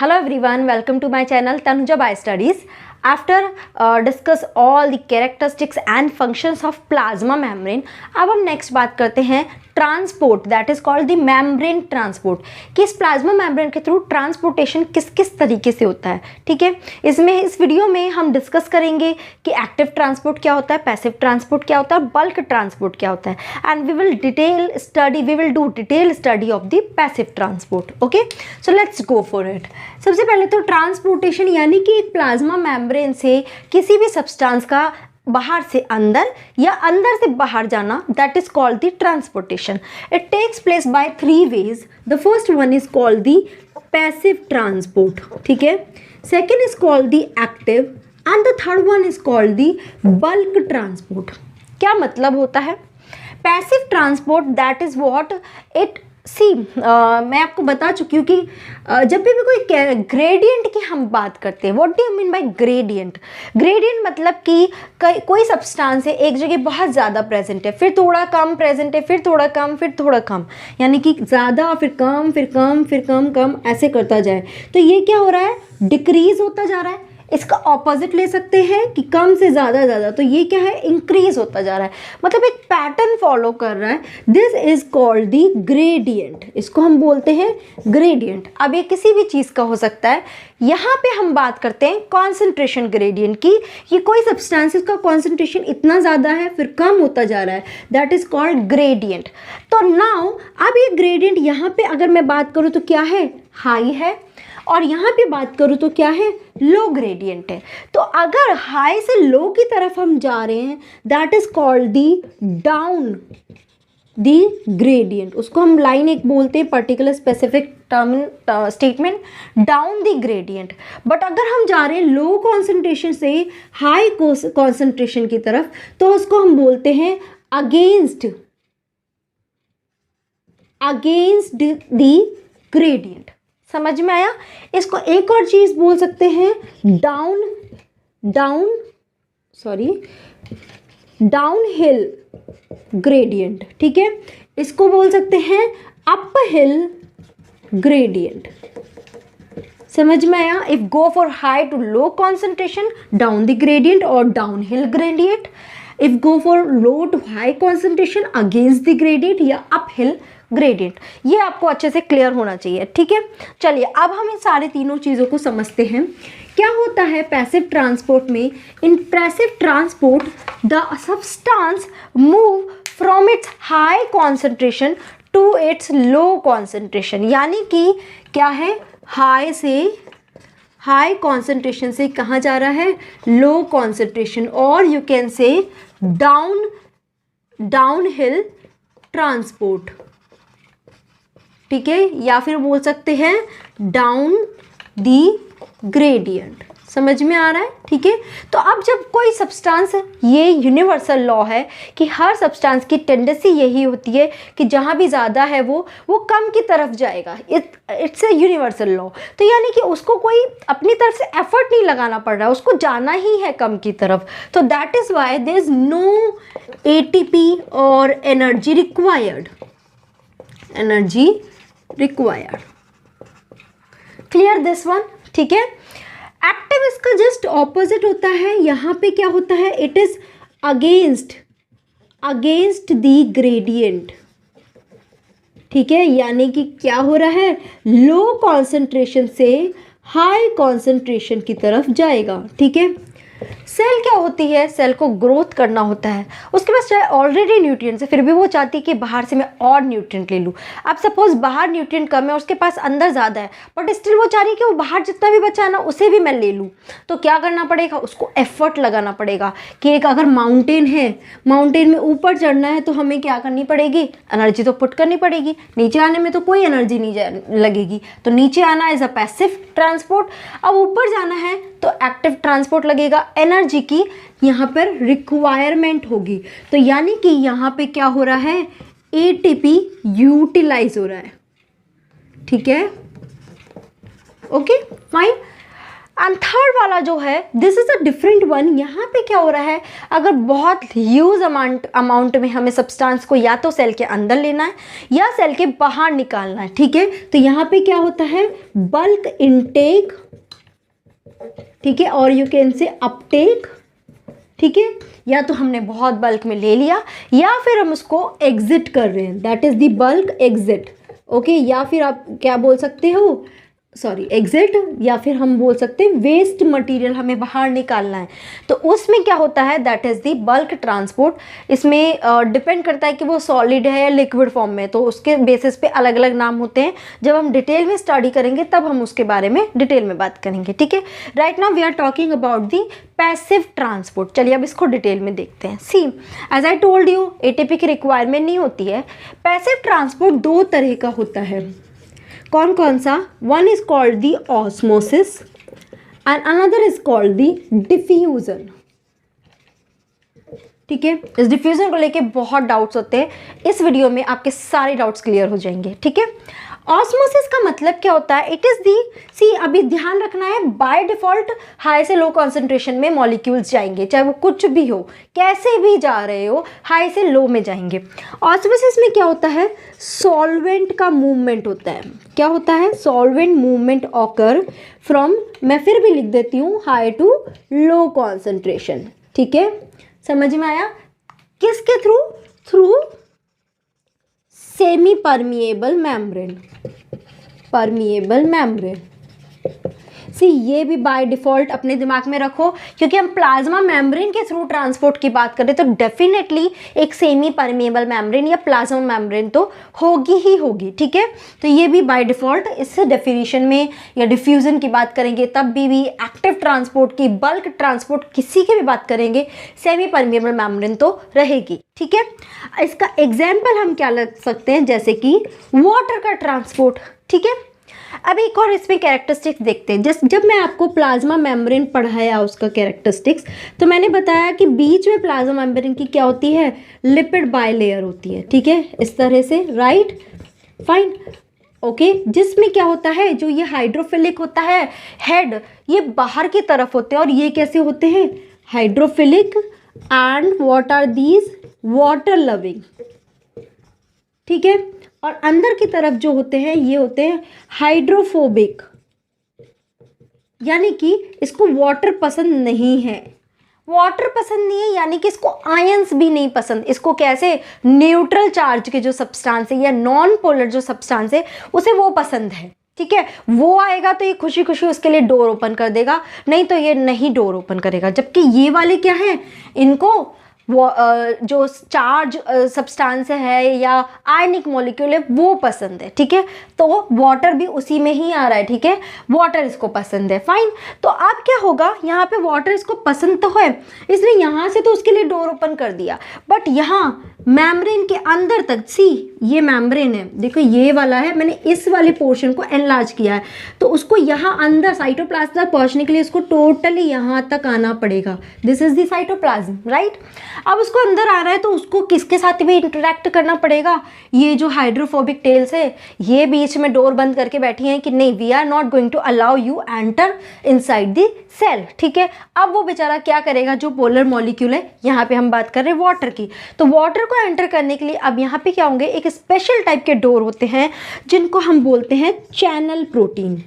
Hello everyone, welcome to my channel Tanuja Bio Studies. After discuss all the characteristics and functions of plasma membrane, अब हम next बात करते हैं transport, that is called the membrane transport, कि इस plasma membrane के through transportation किस किस तरीके से होता है। ठीक है, इस वीडियो में हम डिस्कस करेंगे कि एक्टिव ट्रांसपोर्ट क्या होता है, पैसिव ट्रांसपोर्ट क्या होता है, बल्क ट्रांसपोर्ट क्या होता है, and we will do detail study of the passive transport. Okay, so let's go for it. सबसे पहले तो ट्रांसपोर्टेशन यानी कि एक प्लाज्मा मेम्ब्रेन से किसी भी सब्सटेंस का बाहर से अंदर या अंदर से बाहर जाना, that is called the transportation. It takes place by 3 ways। The first one is called the passive transport, ठीक है, second is called the active and the third one is called the bulk transport. क्या मतलब होता है passive transport? That is what it मैं आपको बता चुकी हूँ कि जब भी कोई ग्रेडियंट की हम बात करते हैं, what do you mean by gradient? Gradient मतलब कि कोई सब्सटेंस है एक जगह बहुत ज़्यादा प्रेजेंट है, फिर थोड़ा कम प्रेजेंट है, फिर थोड़ा कम, फिर थोड़ा कम, यानी कि ज़्यादा फिर कम, फिर कम, फिर कम कम, ऐसे करता जाए तो ये क्या हो रहा है? डिक्रीज होता जा रहा है। इसका ऑपोजिट ले सकते हैं कि कम से ज़्यादा ज़्यादा, तो ये क्या है? इंक्रीज होता जा रहा है, मतलब एक पैटर्न फॉलो कर रहा है। This is called the gradient, इसको हम बोलते हैं ग्रेडियंट। अब ये किसी भी चीज़ का हो सकता है। यहाँ पे हम बात करते हैं कॉन्सेंट्रेशन ग्रेडियंट की, ये कोई सब्सटेंसेस का कॉन्सेंट्रेशन इतना ज़्यादा है फिर कम होता जा रहा है, दैट इज कॉल्ड ग्रेडियंट। तो नाउ अब ये ग्रेडियंट यहाँ पे अगर मैं बात करूँ तो क्या है? हाई है, और यहाँ पे बात करूँ तो क्या है? लो ग्रेडियंट है। तो अगर हाई से लो की तरफ हम जा रहे हैं, that is called the down the gradient. उसको हम लाइन एक बोलते हैं, particular specific statement, down the gradient. But अगर हम जा रहे हैं लो कॉन्सेंट्रेशन से हाई कॉन्सेंट्रेशन की तरफ, तो उसको हम बोलते हैं अगेंस्ट दी ग्रेडियंट। समझ में आया? इसको एक और चीज बोल सकते हैं, डाउन हिल ग्रेडियंट, ठीक है, इसको बोल सकते हैं अप हिल ग्रेडियंट। समझ में आया? If go for high to low concentration, down the gradient और down hill gradient. If go for low to high concentration, against the gradient या अप हिल ग्रेडियंट। ये आपको अच्छे से क्लियर होना चाहिए, ठीक है। चलिए अब हम इन सारे तीनों चीज़ों को समझते हैं। क्या होता है पैसिव ट्रांसपोर्ट में? In passive transport the substance move from its high concentration to its low concentration, यानी कि क्या है? हाई कॉन्सेंट्रेशन से कहाँ जा रहा है? लो कॉन्सेंट्रेशन, और you can say down hill transport, ठीक है, या फिर बोल सकते हैं डाउन दी ग्रेडियंट। समझ में आ रहा है? ठीक है। तो अब जब कोई सब्सटेंस, ये यूनिवर्सल लॉ है कि हर सब्सटेंस की टेंडेंसी यही होती है कि जहाँ भी ज़्यादा है वो कम की तरफ जाएगा। It's a universal law. तो यानी कि उसको कोई अपनी तरफ से एफर्ट नहीं लगाना पड़ रहा है, उसको जाना ही है कम की तरफ। तो that is why there is no ATP और energy required. Clear this one? ठीक है। एक्टिव इसका जस्ट ऑपोजिट होता है। यहाँ पे क्या होता है? It is against the gradient, ठीक है, यानी कि क्या हो रहा है? लो कॉन्सेंट्रेशन से हाई कॉन्सेंट्रेशन की तरफ जाएगा, ठीक है। सेल क्या होती है? सेल को ग्रोथ करना होता है, उसके पास चाहे ऑलरेडी न्यूट्रिएंट्स है फिर भी वो चाहती है कि बाहर से मैं और न्यूट्रिएंट ले लूँ। अब सपोज बाहर न्यूट्रिएंट कम है और उसके पास अंदर ज़्यादा है, बट स्टिल वो चाह रही है कि वो बाहर जितना भी बचा है ना उसे भी मैं ले लूँ। तो क्या करना पड़ेगा? उसको एफर्ट लगाना पड़ेगा कि एक अगर माउंटेन है, माउंटेन में ऊपर चढ़ना है तो हमें क्या करनी पड़ेगी? एनर्जी तो पुट करनी पड़ेगी। नीचे आने में तो कोई एनर्जी नहीं लगेगी, तो नीचे आना इज अ पैसिव ट्रांसपोर्ट। अब ऊपर जाना है तो एक्टिव ट्रांसपोर्ट लगेगा, एनर्जी की यहाँ पर रिक्वायरमेंट होगी। तो यानी कि यहाँ पे क्या हो रहा है? ATP यूटिलाइज हो रहा है, ठीक है, ओके फाइन। एंड थर्ड वाला जो है this is a different one. यहाँ पे क्या हो रहा है, अगर बहुत ह्यूज अमाउंट में हमें सब्सटेंस को या तो सेल के अंदर लेना है या सेल के बाहर निकालना है, ठीक है, तो यहाँ पे क्या होता है, बल्क इनटेक, ठीक है, और यू कैन से अपटेक, ठीक है, या तो हमने बहुत बल्क में ले लिया या फिर हम उसको एग्जिट कर रहे हैं, that is the bulk exit, okay, या फिर आप क्या बोल सकते हो, सॉरी एग्जिट, या फिर हम बोल सकते हैं वेस्ट मटेरियल हमें बाहर निकालना है, तो उसमें क्या होता है, that is the bulk transport. इसमें डिपेंड करता है कि वो सॉलिड है या लिक्विड फॉर्म में, तो उसके बेसिस पे अलग अलग नाम होते हैं। जब हम डिटेल में स्टडी करेंगे तब हम उसके बारे में डिटेल में बात करेंगे, ठीक है। Right now we are talking about the passive transport. चलिए अब इसको डिटेल में देखते हैं। See as I told you, ATP की रिक्वायरमेंट नहीं होती है। पैसिव ट्रांसपोर्ट दो तरह का होता है, कौन कौन सा, one is called the osmosis and another is called the diffusion, ठीक है। इस डिफ्यूजन को लेके बहुत डाउट्स होते हैं, इस वीडियो में आपके सारे डाउट्स क्लियर हो जाएंगे, ठीक है। ऑस्मोसिस का मतलब क्या होता है, इट इज दी, सी अभी ध्यान रखना है, बाय डिफॉल्ट हाई से लो कॉन्सेंट्रेशन में मॉलिक्यूल्स जाएंगे, चाहे वो कुछ भी हो, कैसे भी जा रहे हो, हाई से लो में जाएंगे। ऑस्मोसिस में क्या होता है, सॉल्वेंट का मूवमेंट होता है, क्या होता है, सॉल्वेंट मूवमेंट ऑकर फ्रॉम, मैं फिर भी लिख देती हूँ, हाई टू लो कॉन्सेंट्रेशन, ठीक है, समझ में आया, किसके through, through semi permeable membrane, permeable membrane. See ये भी बाय डिफ़ॉल्ट अपने दिमाग में रखो, क्योंकि हम प्लाज्मा मेम्ब्रेन के थ्रू ट्रांसपोर्ट की बात करें तो डेफिनेटली एक सेमी परमिएबल मेम्ब्रेन या प्लाज्मा मेम्ब्रेन तो होगी ही होगी, ठीक है। तो ये भी बाय डिफ़ॉल्ट इस डेफिनेशन में, या डिफ्यूज़न की बात करेंगे तब भी एक्टिव ट्रांसपोर्ट की, बल्क ट्रांसपोर्ट किसी की भी बात करेंगे, सेमी परमिएबल मेम्ब्रेन तो रहेगी, ठीक है। इसका एग्जाम्पल हम क्या लग सकते हैं, जैसे कि वाटर का ट्रांसपोर्ट, ठीक है। अब एक और इसमें कैरेक्टरिस्टिक्स देखते हैं। जब मैं आपको प्लाज्मा मेम्ब्रेन पढ़ाया उसका कैरेक्टरिस्टिक्स, तो मैंने बताया कि बीच में प्लाज्मा मेम्ब्रेन की क्या होती है, लिपिड बाइलेयर होती है, ठीक है, इस तरह से, राइट, फाइन, ओके, जिसमें क्या होता है, जो ये हाइड्रोफिलिक होता है हेड, ये बाहर की तरफ होते हैं, और ये कैसे होते हैं, hydrophilic and what are these, water loving, ठीक है। और अंदर की तरफ जो होते हैं ये होते हैं हाइड्रोफोबिक, यानी कि इसको वाटर पसंद नहीं है, वाटर पसंद नहीं है यानी कि इसको आयंस भी नहीं पसंद, इसको कैसे, न्यूट्रल चार्ज के जो सब्सटेंस है या नॉन पोलर जो सब्सटेंस है उसे वो पसंद है, ठीक है। वो आएगा तो ये खुशी खुशी उसके लिए डोर ओपन कर देगा, नहीं तो ये नहीं डोर ओपन करेगा। जबकि ये वाले क्या है, इनको वो जो चार्ज सब्सटेंस है या आयनिक मॉलिक्यूल है वो पसंद है, ठीक है। तो वाटर भी उसी में ही आ रहा है, ठीक है, वाटर इसको पसंद है, फाइन। तो अब क्या होगा, यहाँ पे वाटर इसको पसंद तो है, इसलिए यहाँ से तो उसके लिए डोर ओपन कर दिया, बट यहाँ मेम्ब्रेन के अंदर तक, सी ये मेम्ब्रेन है, देखो ये वाला है, मैंने इस वाले पोर्शन को एनलार्ज किया है, तो उसको यहाँ अंदर साइटोप्लाज्म तक पहुँचने के लिए इसको टोटली यहाँ तक आना पड़ेगा, this is the cytoplasm, right. अब उसको अंदर आ रहा है तो उसको किसके साथ भी इंटरेक्ट करना पड़ेगा, ये जो हाइड्रोफोबिक टेल्स है ये बीच में डोर बंद करके बैठी हैं कि नहीं, we are not going to allow you enter inside the cell, ठीक है। अब वो बेचारा क्या करेगा, जो पोलर मॉलिक्यूल है, यहाँ पे हम बात कर रहे हैं वाटर की, तो वाटर को एंटर करने के लिए अब यहाँ पे क्या होंगे, एक स्पेशल टाइप के डोर होते हैं जिनको हम बोलते हैं चैनल प्रोटीन,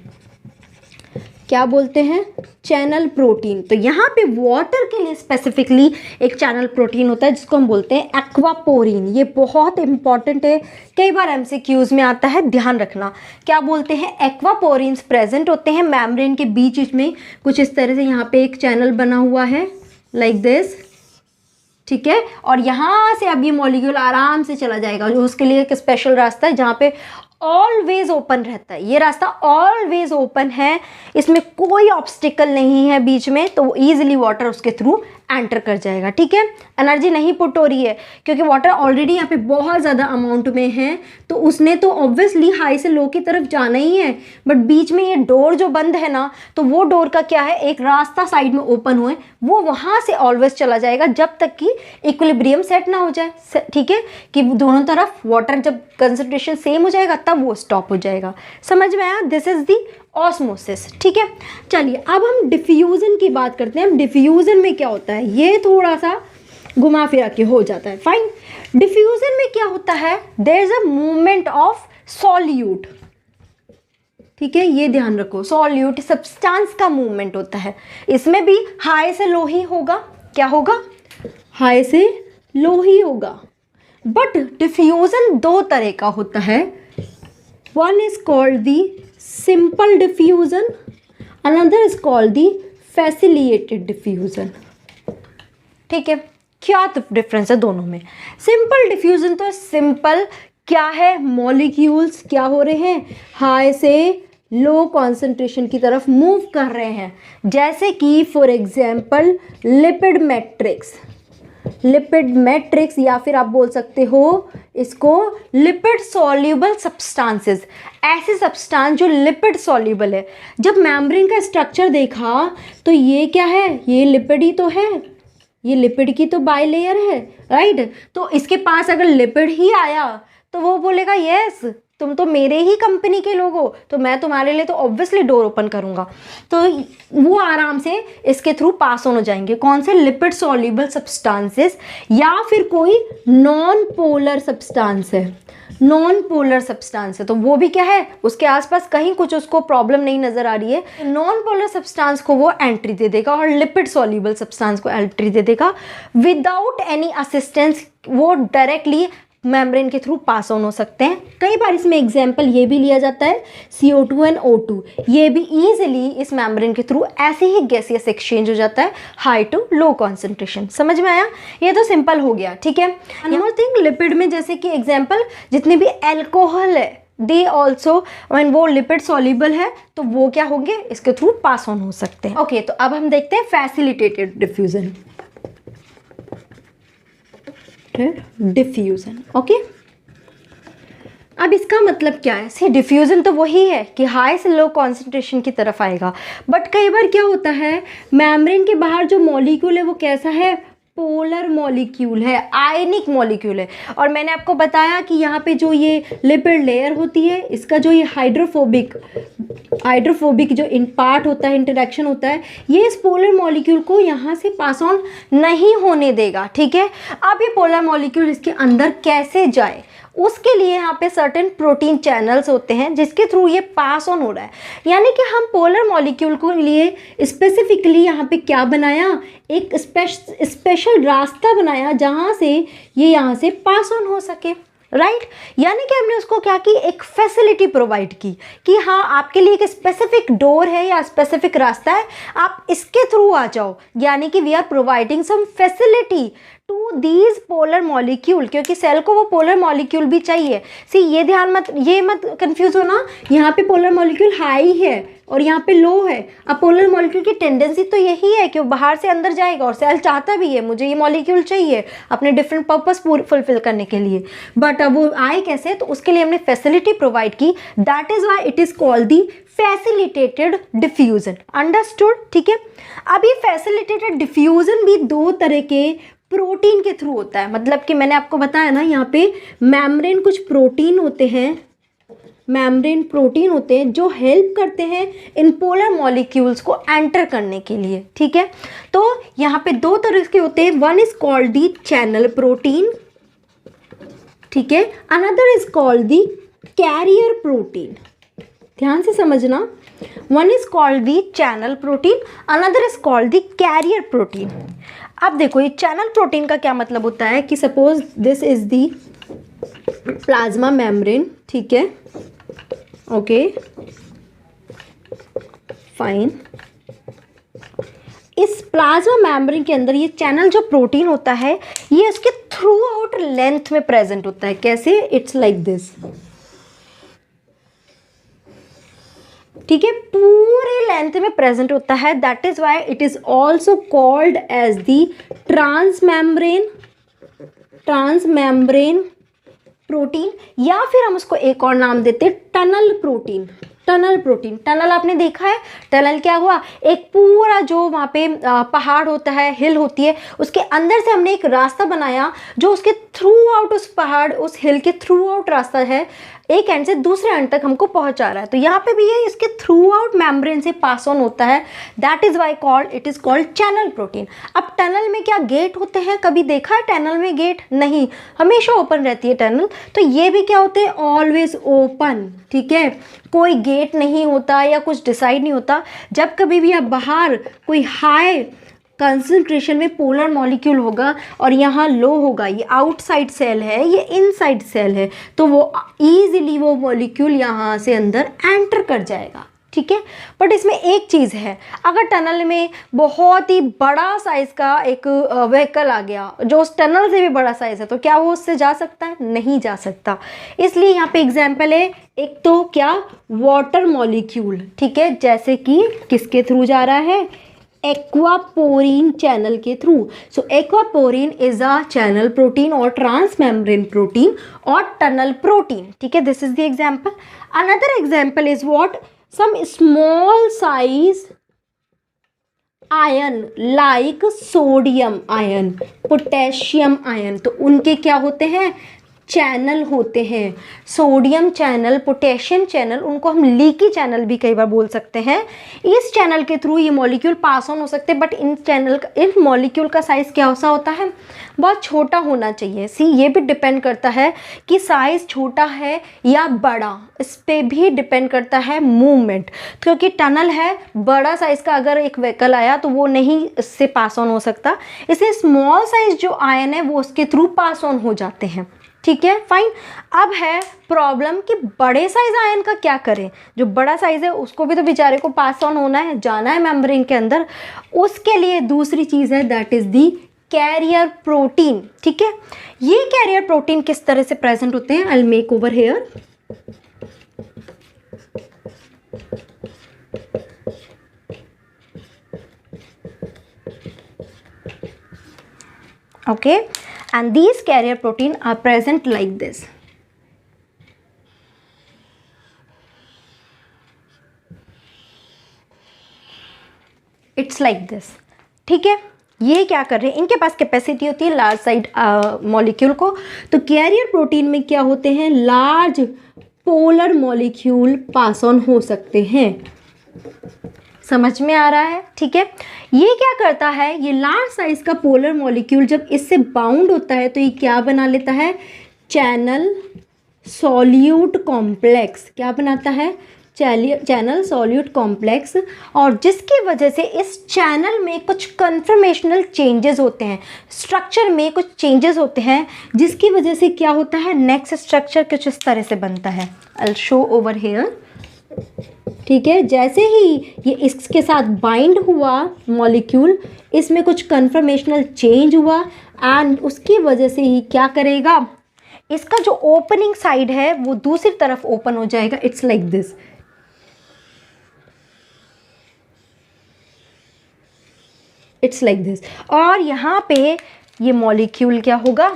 क्या बोलते हैं, चैनल प्रोटीन। तो यहाँ पे वाटर के लिए स्पेसिफिकली एक चैनल प्रोटीन होता है जिसको हम बोलते हैं एक्वापोरिन, ये बहुत इंपॉर्टेंट है, कई बार एमसीक्यूज में आता है, ध्यान रखना। क्या बोलते हैं, एक्वापोरिन्स प्रेजेंट होते हैं मेम्ब्रेन के बीच में, कुछ इस तरह से यहाँ पे एक चैनल बना हुआ है लाइक दिस, ठीक है, और यहाँ से अब ये मॉलिक्यूल आराम से चला जाएगा, जो उसके लिए एक स्पेशल रास्ता है जहाँ पे ऑलवेज ओपन रहता है, ये रास्ता ऑलवेज ओपन है, इसमें कोई ऑब्स्टिकल नहीं है बीच में, तो वो ईजिली वाटर उसके थ्रू एंटर कर जाएगा, ठीक है। एनर्जी नहीं पुट हो रही है क्योंकि वाटर ऑलरेडी यहाँ पे बहुत ज़्यादा अमाउंट में है, तो उसने तो ऑब्वियसली हाई से लो की तरफ जाना ही है, बट बीच में ये डोर जो बंद है ना, तो वो डोर का क्या है, एक रास्ता साइड में ओपन हुए, वो वहाँ से ऑलवेज चला जाएगा जब तक कि इक्विलिब्रियम सेट ना हो जाए, ठीक है, कि दोनों तरफ वाटर जब कंसंट्रेशन सेम हो जाएगा तब वो स्टॉप हो जाएगा, समझ में आया। This is the osmosis. ठीक है, चलिए अब हम डिफ्यूज़न की बात करते हैं। डिफ्यूज़न में क्या होता है, ये थोड़ा सा घुमा फिरा के हो जाता है। फाइन, डिफ्यूज़न में क्या होता है, there is a movement of solute. ठीक है, ये ध्यान रखो, सॉल्यूट सब्सटेंस का मूवमेंट होता है। इसमें भी हाई से लो ही होगा। क्या होगा, हाई से लो ही होगा। बट डिफ्यूजन दो तरह का होता है। One is called the simple diffusion, another is called the facilitated diffusion. ठीक है, क्या डिफरेंस है दोनों में। सिंपल डिफ्यूजन तो सिंपल क्या है, मॉलिक्यूल्स क्या हो रहे हैं, हाई से लो कॉन्सेंट्रेशन की तरफ मूव कर रहे हैं। जैसे कि for example lipid matrix, lipid matrix, या फिर आप बोल सकते हो इसको लिपिड सॉल्युबल सब्सटेंसेस। ऐसे सब्सटेंस जो लिपिड सॉल्युबल है। जब मेम्ब्रेन का स्ट्रक्चर देखा तो ये क्या है, ये लिपिड ही तो है, ये लिपिड की तो बाई लेयर है, राइट। तो इसके पास अगर लिपिड ही आया तो वो बोलेगा यस तुम तो मेरे ही कंपनी के लोग हो, तो मैं तुम्हारे लिए तो ऑब्वियसली डोर ओपन करूंगा। तो वो आराम से इसके थ्रू पास ऑन हो जाएंगे। कौन से, लिपिड सॉल्युबल सब्सटेंसेस, या फिर कोई नॉन पोलर सब्सटेंस है, नॉन पोलर सब्सटेंस है तो वो भी क्या है, उसके आसपास कहीं कुछ उसको प्रॉब्लम नहीं नजर आ रही है, नॉन पोलर सब्सटेंस को वो एंट्री दे देगा और लिपिड सॉल्युबल सब्सटेंस को एंट्री दे देगा विदाउट एनी असिस्टेंस। वो डायरेक्टली मेम्ब्रेन के थ्रू पास ऑन हो सकते हैं। कई बार इसमें एग्जाम्पल ये भी लिया जाता है CO2 एंड O2, ये भी ईजिली इस मेम्ब्रेन के थ्रू ऐसे ही गैसियस एक्सचेंज हो जाता है हाई टू लो कॉन्सेंट्रेशन। समझ में आया, ये तो सिंपल हो गया। ठीक है, मोर थिंग, लिपिड में जैसे कि एग्जाम्पल जितने भी एल्कोहल है दे ऑल्सो व्हेन वो लिपिड सॉल्युबल है तो वो क्या होंगे, इसके थ्रू पास ऑन हो सकते हैं। ओके, तो अब हम देखते हैं फैसिलिटेटेड डिफ्यूजन। Diffusion, okay. अब इसका मतलब क्या है, सी डिफ्यूजन तो वही है कि हाई से लो कॉन्सेंट्रेशन की तरफ आएगा। बट कई बार क्या होता है, मेम्ब्रेन के बाहर जो मॉलिक्यूल है वो कैसा है, पोलर मॉलिक्यूल है, आयनिक मॉलिक्यूल है। और मैंने आपको बताया कि यहाँ पे जो ये लिपिड लेयर होती है, इसका जो ये हाइड्रोफोबिक जो इन पार्ट होता है, इंटरेक्शन होता है, ये इस पोलर मॉलिक्यूल को यहाँ से पास ऑन नहीं होने देगा। ठीक है, अब ये पोलर मॉलिक्यूल इसके अंदर कैसे जाए, उसके लिए यहाँ पे सर्टेन प्रोटीन चैनल्स होते हैं जिसके थ्रू ये पास ऑन हो रहा है। यानी कि हम पोलर मॉलिक्यूल को लिए स्पेसिफिकली यहाँ पे क्या बनाया, एक स्पेशल रास्ता बनाया जहाँ से ये यहाँ से पास ऑन हो सके, राइट। यानी कि हमने उसको क्या की, एक फैसिलिटी प्रोवाइड की कि हाँ आपके लिए एक स्पेसिफिक डोर है या स्पेसिफिक रास्ता है, आप इसके थ्रू आ जाओ। यानी कि we are providing some facility to these polar molecule, क्योंकि सेल को वो पोलर मॉलिक्यूल भी चाहिए। सी ये ध्यान मत, ये मत कंफ्यूज होना, यहाँ पे पोलर मॉलिक्यूल हाई है और यहाँ पे लो है। अब पोलर मॉलिक्यूल की टेंडेंसी तो यही है कि वो बाहर से अंदर जाएगा और सेल चाहता भी है मुझे ये मॉलिक्यूल चाहिए अपने डिफरेंट पर्पस फुलफिल करने के लिए। बट अब वो आए कैसे, तो उसके लिए हमने फैसिलिटी प्रोवाइड की, that is why it is called the facilitated diffusion. Understood, ठीक है। अब ये फैसिलिटेटेड डिफ्यूजन भी दो तरह के प्रोटीन के थ्रू होता है। मतलब कि मैंने आपको बताया ना, यहाँ पे मेम्ब्रेन कुछ प्रोटीन होते हैं, मेम्ब्रेन प्रोटीन होते हैं जो हेल्प करते हैं इन पोलर मॉलिक्यूल्स को एंटर करने के लिए। ठीक है, तो यहाँ पे दो तरह के होते हैं, one is called the channel protein, ठीक है, another is called the carrier protein. ध्यान से समझना, one is called the channel protein, another is called the carrier protein. अब देखो ये चैनल प्रोटीन का क्या मतलब होता है कि suppose this is the plasma membrane, ठीक है, ओके फाइन। इस प्लाज्मा मेम्ब्रेन के अंदर ये चैनल जो प्रोटीन होता है ये उसके थ्रू आउट लेंथ में प्रेजेंट होता है। कैसे, इट्स लाइक दिस, ठीक है, पूरे लेंथ में प्रेजेंट होता है। That is why it is also called as the transmembrane protein, या फिर हम उसको एक और नाम देते हैं tunnel protein. Tunnel protein, tunnel आपने देखा है, टनल क्या हुआ, एक पूरा जो वहाँ पे पहाड़ होता है, हिल होती है, उसके अंदर से हमने एक रास्ता बनाया जो उसके थ्रू आउट, उस पहाड़ उस हिल के थ्रू आउट रास्ता है, एक एंड से दूसरे एंड तक हमको पहुंचा रहा है। तो यहाँ पे भी ये इसके थ्रू आउट मेम्ब्रेन से पास ऑन होता है, that is why called it is called channel protein. अब टनल में क्या गेट होते हैं? कभी देखा है टनल में गेट? नहीं, हमेशा ओपन रहती है टनल। तो ये भी क्या होते हैं? ऑलवेज ओपन, ठीक है, कोई गेट नहीं होता या कुछ डिसाइड नहीं होता। जब कभी भी आप बाहर कोई हाई कंसंट्रेशन में पोलर मॉलिक्यूल होगा और यहाँ लो होगा, ये आउटसाइड सेल है, ये इनसाइड सेल है, तो वो ईजिली वो मॉलिक्यूल यहाँ से अंदर एंटर कर जाएगा, ठीक है। बट इसमें एक चीज़ है, अगर टनल में बहुत ही बड़ा साइज़ का एक व्हीकल आ गया जो उस टनल से भी बड़ा साइज़ है, तो क्या वो उससे जा सकता है? नहीं जा सकता। इसलिए यहाँ पे एग्जाम्पल है, एक तो क्या, वाटर मॉलिक्यूल, ठीक है, जैसे कि किसके थ्रू जा रहा है? एक्वापोरिन चैनल के through. So aquaporin is a channel protein और ट्रांस मेम्ब्रेन प्रोटीन और टनल प्रोटीन, ठीक है। This is the example. Another example is what? Some small size ion like sodium ion, potassium ion, तो उनके क्या होते हैं? चैनल होते हैं। सोडियम चैनल, पोटेशियम चैनल, उनको हम लीकी चैनल भी कई बार बोल सकते हैं। इस चैनल के थ्रू ये मॉलिक्यूल पास ऑन हो सकते हैं, बट इन मॉलिक्यूल का साइज़ क्या सा होता है? बहुत छोटा होना चाहिए। सी, ये भी डिपेंड करता है कि साइज़ छोटा है या बड़ा, इस पर भी डिपेंड करता है मूवमेंट, क्योंकि टनल है, बड़ा साइज़ का अगर एक व्हीकल आया तो वो नहीं इससे पास ऑन हो सकता, इसलिए स्मॉल साइज जो आयन है वो उसके थ्रू पास ऑन हो जाते हैं, ठीक है, फाइन। अब है प्रॉब्लम कि बड़े साइज आयन का क्या करें? जो बड़ा साइज है उसको भी तो बेचारे को पास ऑन होना है, जाना है मेम्ब्रेन के अंदर। उसके लिए दूसरी चीज़ है, that is the carrier protein, ठीक है। ये कैरियर प्रोटीन किस तरह से प्रेजेंट होते हैं? I will make over here. Okay, and these carrier protein are present like this. It's like this, ठीक है। ये क्या कर रहे हैं? इनके पास कैपेसिटी होती है लार्ज साइड मॉलिक्यूल को, तो कैरियर प्रोटीन में क्या होते हैं? Large polar molecule pass on हो सकते हैं। समझ में आ रहा है, ठीक है। ये क्या करता है? ये लार्ज साइज का पोलर मॉलिक्यूल जब इससे बाउंड होता है तो ये क्या बना लेता है? Channel solute complex. क्या बनाता है? चैनल सॉल्यूट कॉम्प्लेक्स, और जिसकी वजह से इस चैनल में कुछ कन्फर्मेशनल चेंजेस होते हैं, स्ट्रक्चर में कुछ चेंजेस होते हैं, जिसकी वजह से क्या होता है? नेक्स्ट स्ट्रक्चर कुछ इस तरह से बनता है। I will show over here, ठीक है। जैसे ही ये इसके साथ बाइंड हुआ मॉलिक्यूल, इसमें कुछ कन्फर्मेशनल चेंज हुआ एंड उसकी वजह से ही क्या करेगा? इसका जो ओपनिंग साइड है वो दूसरी तरफ ओपन हो जाएगा। It's like this, it's like this. और यहाँ पे ये मॉलिक्यूल क्या होगा?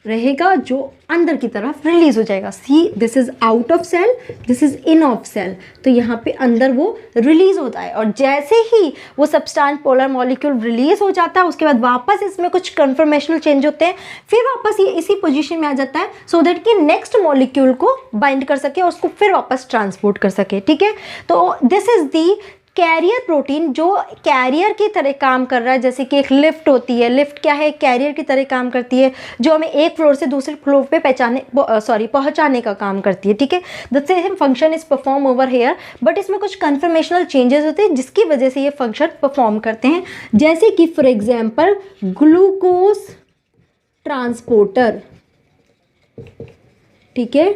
रहेगा, जो अंदर की तरफ रिलीज हो जाएगा। See, this is out of cell, this is in of cell, तो यहाँ पे अंदर वो रिलीज होता है। और जैसे ही वो सब्सटेंस पोलर मॉलिक्यूल रिलीज हो जाता है, उसके बाद वापस इसमें कुछ कन्फर्मेशनल चेंज होते हैं, फिर वापस ये इसी पोजीशन में आ जाता है, सो दैट कि नेक्स्ट मॉलिक्यूल को बाइंड कर सके और उसको फिर वापस ट्रांसपोर्ट कर सके, ठीक है। तो this is the carrier protein, जो कैरियर की तरह काम कर रहा है। जैसे कि एक लिफ्ट होती है, लिफ्ट क्या है? कैरियर की तरह काम करती है, जो हमें एक फ्लोर से दूसरे फ्लोर पे पहुंचाने का काम करती है, ठीक है। The same function is perform over here, but इसमें कुछ कन्फर्मेशनल चेंजेस होते हैं जिसकी वजह से ये फंक्शन परफॉर्म करते हैं। जैसे कि फॉर एग्जाम्पल ग्लूकोज ट्रांसपोर्टर, ठीक है।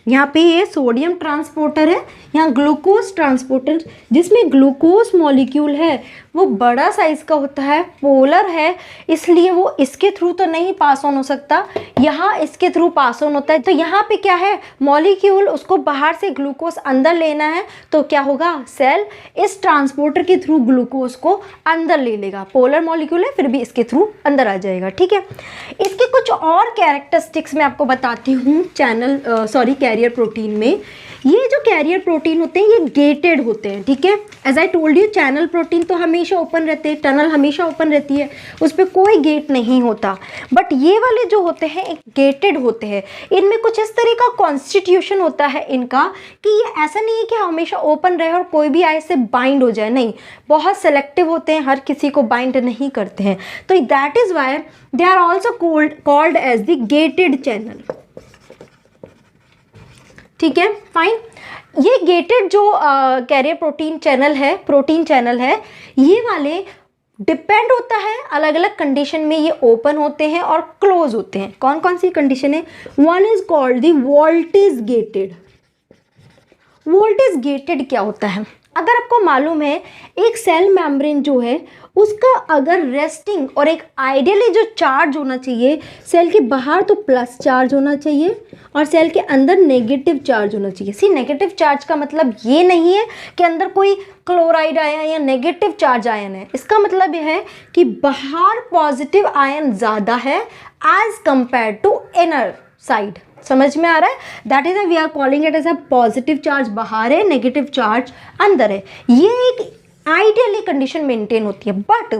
यहाँ पे ये सोडियम ट्रांसपोर्टर है, यहाँ ग्लूकोज ट्रांसपोर्टर, जिसमें ग्लूकोज मॉलिक्यूल है वो बड़ा साइज का होता है, पोलर है, इसलिए वो इसके थ्रू तो नहीं पास ऑन हो सकता, यहाँ इसके थ्रू पास ऑन होता है। तो यहाँ पे क्या है? मॉलिक्यूल, उसको बाहर से ग्लूकोज अंदर लेना है, तो क्या होगा? सेल इस ट्रांसपोर्टर के थ्रू ग्लूकोज को अंदर ले लेगा। पोलर मॉलिक्यूल है, फिर भी इसके थ्रू अंदर आ जाएगा, ठीक है। इसके कुछ और कैरेक्टरिस्टिक्स मैं आपको बताती हूँ कैरियर कैरियर प्रोटीन में, ये जो कैरियर प्रोटीन होते हैं ये गेटेड होते हैं, ठीक है। As I told you, channel protein तो हमेशा ओपन रहते हैं, टनल हमेशा ओपन रहती है, उस पर कोई गेट नहीं होता। बट ये वाले जो होते हैं एक गेटेड होते हैं, इनमें कुछ इस तरह का कॉन्स्टिट्यूशन होता है इनका कि ये ऐसा नहीं है कि हमेशा ओपन रहे और कोई भी आए से बाइंड हो जाए, नहीं, बहुत सेलेक्टिव होते हैं, हर किसी को बाइंड नहीं करते हैं। तो that is why they are also called as the gated channel, ठीक है, फाइन। ये गेटेड जो कैरियर प्रोटीन चैनल है, ये वाले डिपेंड होता है अलग अलग कंडीशन में, ये ओपन होते हैं और क्लोज होते हैं। कौन कौन सी कंडीशन है? One is called the voltage gated. Voltage gated क्या होता है? अगर आपको मालूम है एक सेल मेम्ब्रेन जो है उसका अगर रेस्टिंग और एक आइडियली जो चार्ज होना चाहिए, सेल के बाहर तो प्लस चार्ज होना चाहिए और सेल के अंदर नेगेटिव चार्ज होना चाहिए। सी, नेगेटिव चार्ज का मतलब ये नहीं है कि अंदर कोई क्लोराइड आयन या नेगेटिव चार्ज आयन है, इसका मतलब यह है कि बाहर पॉजिटिव आयन ज़्यादा है as compare to inner side. समझ में आ रहा है? That is we are calling it as a positive charge बाहर है, नेगेटिव चार्ज अंदर है। ये एक आइडियली कंडीशन मेंटेन होती है, but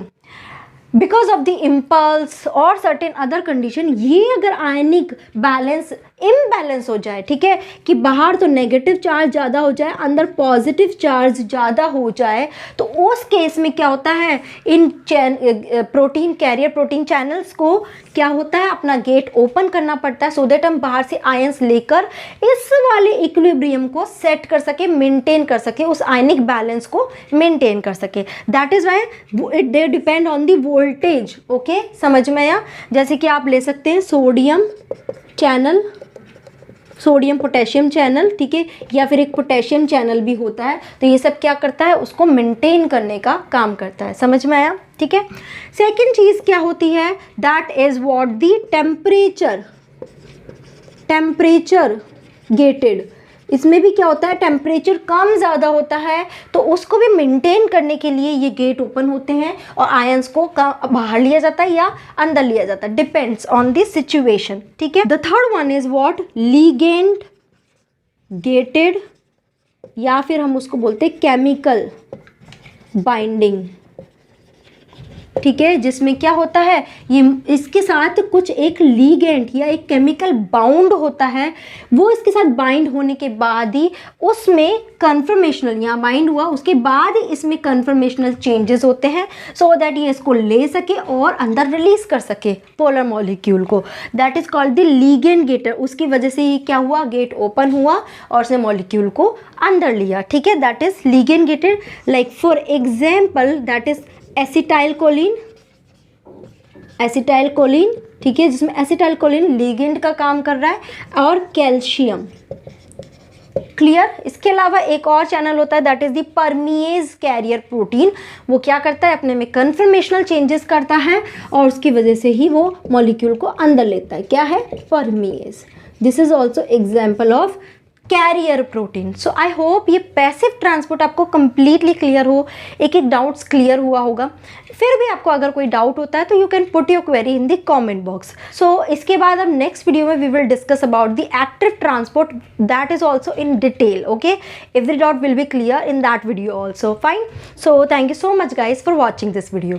because of the impulse और सर्टेन अदर कंडीशन, ये अगर आयनिक बैलेंस इम्बैलेंस हो जाए, ठीक है, कि बाहर तो नेगेटिव चार्ज ज़्यादा हो जाए, अंदर पॉजिटिव चार्ज ज़्यादा हो जाए, तो उस केस में क्या होता है, इन कैरियर प्रोटीन चैनल्स को क्या होता है, अपना गेट ओपन करना पड़ता है सो दैट हम बाहर से आयंस लेकर इस वाले इक्विलिब्रियम को सेट कर सके, मेंटेन कर सके, उस आयनिक बैलेंस को मेंटेन कर सके। That is why they depend on the voltage. Okay, समझ में आया? जैसे कि आप ले सकते हैं sodium channel, sodium potassium channel, ठीक है, या फिर एक पोटेशियम चैनल भी होता है। तो ये सब क्या करता है, उसको मेंटेन करने का काम करता है। समझ में आया? ठीक है। सेकंड चीज क्या होती है, that is what the temperature gated. इसमें भी क्या होता है, टेम्परेचर कम ज़्यादा होता है तो उसको भी मेंटेन करने के लिए ये गेट ओपन होते हैं और आयंस को बाहर लिया जाता है या अंदर लिया जाता है, डिपेंड्स ऑन द सिचुएशन। ठीक है। The third one is what, ligand gated, या फिर हम उसको बोलते हैं केमिकल बाइंडिंग। ठीक है, जिसमें क्या होता है, ये इसके साथ कुछ एक लीगेंट या एक केमिकल बाउंड होता है, वो इसके साथ बाइंड होने के बाद ही उसमें कन्फर्मेशनल, यहाँ बाइंड हुआ उसके बाद ही इसमें कन्फर्मेशनल चेंजेस होते हैं सो दैट ये इसको ले सके और अंदर रिलीज कर सके पोलर मॉलिक्यूल को। That is called the ligand gated. उसकी वजह से ही क्या हुआ, गेट ओपन हुआ और उसने मॉलिक्यूल को अंदर लिया। ठीक है, that is ligand gated. Like for example that is acetylcholine, ठीक है, जिसमें एसिटाइल कोलिन लिगेंड का काम कर रहा है, और कैल्शियम। क्लियर? इसके अलावा एक और चैनल होता है that is the परमिएज carrier protein. वो क्या करता है, अपने में कन्फर्मेशनल चेंजेस करता है और उसकी वजह से ही वो मॉलिक्यूल को अंदर लेता है। क्या है, परमिएज। This is also example of carrier protein. So I hope ये पैसिव ट्रांसपोर्ट आपको कंप्लीटली क्लियर हो, एक एक डाउट्स क्लियर हुआ होगा। फिर भी आपको अगर कोई डाउट होता है तो you can put your query in the comment box. So इसके बाद अब नेक्स्ट वीडियो में we will discuss about the active transport, that is also in detail. Okay, every doubt will be clear in that video also. Fine. So thank you so much guys for watching this video.